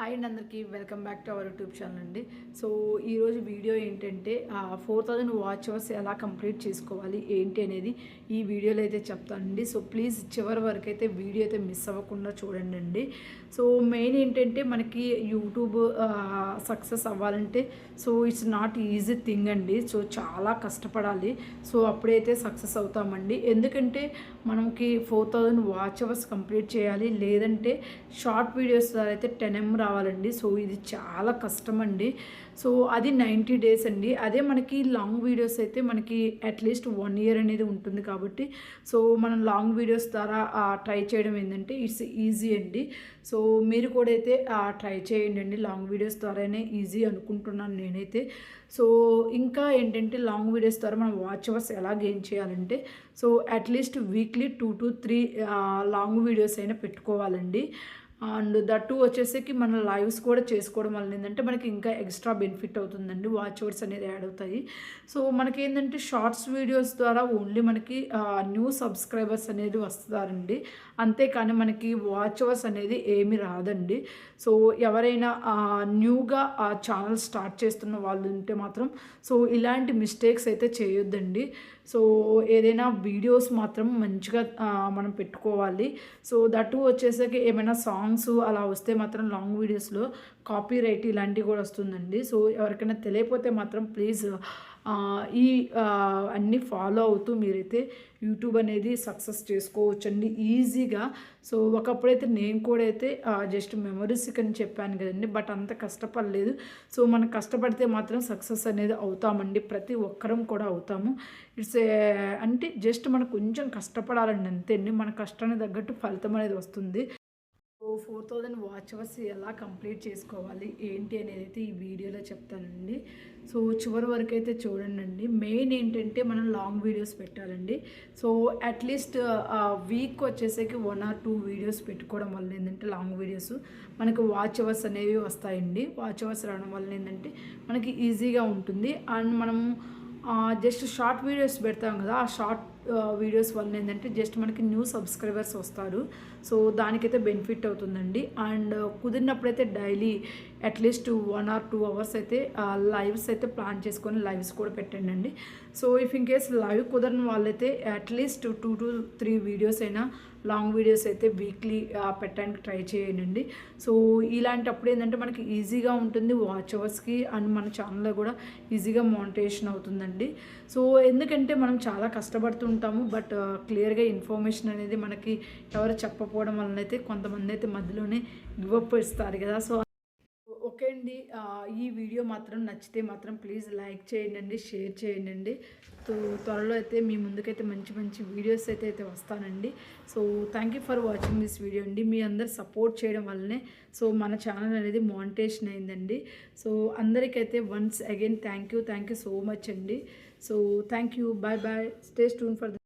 Hi అండి, అందరికీ welcome back to our YouTube channel అండి. సో ఈరోజు వీడియో ఏంటంటే 4000 వాచ్ అవర్స్ ఎలా కంప్లీట్ చేసుకోవాలి ఏంటి అనేది ఈ వీడియోలో అయితే చెప్తానండి. సో ప్లీజ్ చివరి వరకు అయితే వీడియో అయితే మిస్ అవ్వకుండా చూడండి అండి. సో మెయిన్ ఏంటంటే మనకి యూట్యూబ్ సక్సెస్ అవ్వాలంటే so it's not easy thing అండి. సో చాలా కష్టపడాలి. సో అప్పుడైతే సక్సెస్ అవుతామండి. ఎందుకంటే మనకి 4000 వాచ్ అవర్స్ కంప్లీట్ చేయాలి, లేదంటే షార్ట్ వీడియోస్ ద్వారా అయితే 10M రావాలండి. సో ఇది చాలా కష్టం అండి. సో అది 90 డేస్ అండి. అదే మనకి లాంగ్ వీడియోస్ అయితే మనకి అట్లీస్ట్ 1 ఇయర్ అనేది ఉంటుంది కాబట్టి సో మనం లాంగ్ వీడియోస్ ద్వారా ట్రై చేయడం ఏంటంటే ఇట్స్ ఈజీ అండి. సో మీరు కూడా అయితే ట్రై చేయండి అండి. లాంగ్ వీడియోస్ ద్వారానే ఈజీ అనుకుంటున్నాను నేనైతే. సో ఇంకా ఏంటంటే లాంగ్ వీడియోస్ ద్వారా మనం వాచ్ అవర్స్ ఎలా గెయిన్ చేయాలంటే so at least weekly 2 to 3 long videos అయినా పెట్టుకోవాలండి. అండ్ దట్టు వచ్చేసరికి మన లైవ్స్ కూడా చేసుకోవడం వల్ల ఏంటంటే మనకి ఇంకా ఎక్స్ట్రా బెనిఫిట్ అవుతుందండి. వాచ్ అవర్స్ అనేది యాడ్ అవుతాయి. సో మనకి ఏంటంటే షార్ట్స్ వీడియోస్ ద్వారా ఓన్లీ మనకి న్యూ సబ్స్క్రైబర్స్ అనేది వస్తారండి. అంతేకాని మనకి వాచ్ అవర్స్ అనేది ఏమీ రాదండి. సో ఎవరైనా న్యూగా ఆ ఛానల్ స్టార్ట్ చేస్తున్న వాళ్ళు ఉంటే మాత్రం సో ఇలాంటి మిస్టేక్స్ అయితే చేయొద్దండి. సో ఏదైనా వీడియోస్ మాత్రం మంచిగా మనం పెట్టుకోవాలి. సో దట్టు వచ్చేసరికి ఏమైనా సాంగ్స్ అలా వస్తే మాత్రం లాంగ్ వీడియోస్లో కాపీ రైట్ ఇలాంటివి కూడా వస్తుందండి. సో ఎవరికైనా తెలియకపోతే మాత్రం ప్లీజ్ ఈ అన్నీ ఫాలో అవుతూ మీరైతే యూట్యూబ్ అనేది సక్సెస్ చేసుకోవచ్చండి ఈజీగా. సో ఒకప్పుడైతే నేను కూడా అయితే జస్ట్ మెమరీస్కి అని చెప్పాను కదండి, బట్ అంత కష్టపడలేదు. సో మనం కష్టపడితే మాత్రం సక్సెస్ అనేది అవుతామండి. ప్రతి ఒక్కరం కూడా అవుతాము. ఇట్స్ అంటే జస్ట్ మనం కొంచెం కష్టపడాలండి అంతే అండి. మన కష్టానికి తగ్గట్టు ఫలితం అనేది వస్తుంది. సో 4000 వాచ్ అవర్స్ ఎలా కంప్లీట్ చేసుకోవాలి ఏంటి అనేది అయితే ఈ వీడియోలో చెప్తానండి. సో చివరి వరకు అయితే చూడండి. మెయిన్ ఏంటంటే మనం లాంగ్ వీడియోస్ పెట్టాలండి. సో అట్లీస్ట్ వీక్ వచ్చేసరికి 1 or 2 వీడియోస్ పెట్టుకోవడం వల్ల ఏంటంటే లాంగ్ వీడియోస్ మనకు వాచ్ అవర్స్ అనేవి వస్తాయండి. వాచ్ అవర్స్ రావడం వల్ల ఏంటంటే మనకి ఈజీగా ఉంటుంది. అండ్ మనము జస్ట్ షార్ట్ వీడియోస్ పెడతాం కదా, ఆ షార్ట్ వీడియోస్ వల్ల ఏంటంటే జస్ట్ మనకి న్యూ సబ్స్క్రైబర్స్ వస్తారు. సో దానికైతే బెనిఫిట్ అవుతుందండి. అండ్ కుదిరినప్పుడైతే డైలీ అట్లీస్ట్ 1 or 2 అవర్స్ అయితే లైవ్స్ అయితే ప్లాన్ చేసుకొని లైవ్స్ కూడా పెట్టండి అండి. So if in case live కుదరని వాళ్ళైతే అట్లీస్ట్ 2 to 3 వీడియోస్ అయినా లాంగ్ వీడియోస్ అయితే వీక్లీ పెట్టడానికి ట్రై చేయండి. సో ఇలాంటప్పుడు ఏంటంటే మనకి ఈజీగా ఉంటుంది వాచ్ అవర్స్కి. అండ్ మన ఛానల్లో కూడా ఈజీగా మానిటైజేషన్ అవుతుందండి. సో ఎందుకంటే మనం చాలా కష్టపడుతుంటాము, బట్ క్లియర్గా ఇన్ఫర్మేషన్ అనేది మనకి ఎవరు చెప్పకపోవడం వలన అయితే కొంతమంది అయితే మధ్యలోనే గివప్ ఇస్తారు కదా. సో ఓకే అండి, ఈ వీడియో మాత్రం నచ్చితే మాత్రం ప్లీజ్ లైక్ చేయండి, షేర్ చేయండి. సో త్వరలో అయితే మీ ముందుకైతే మంచి మంచి వీడియోస్ అయితే వస్తానండి. So thank you for watching this video అండి. మీ అందరు సపోర్ట్ చేయడం వల్లనే సో మన ఛానల్ అనేది మానిటైజేషన్ అయిందండి. సో అందరికైతే once again thank you so much అండి. So thank you, bye bye, stay tune for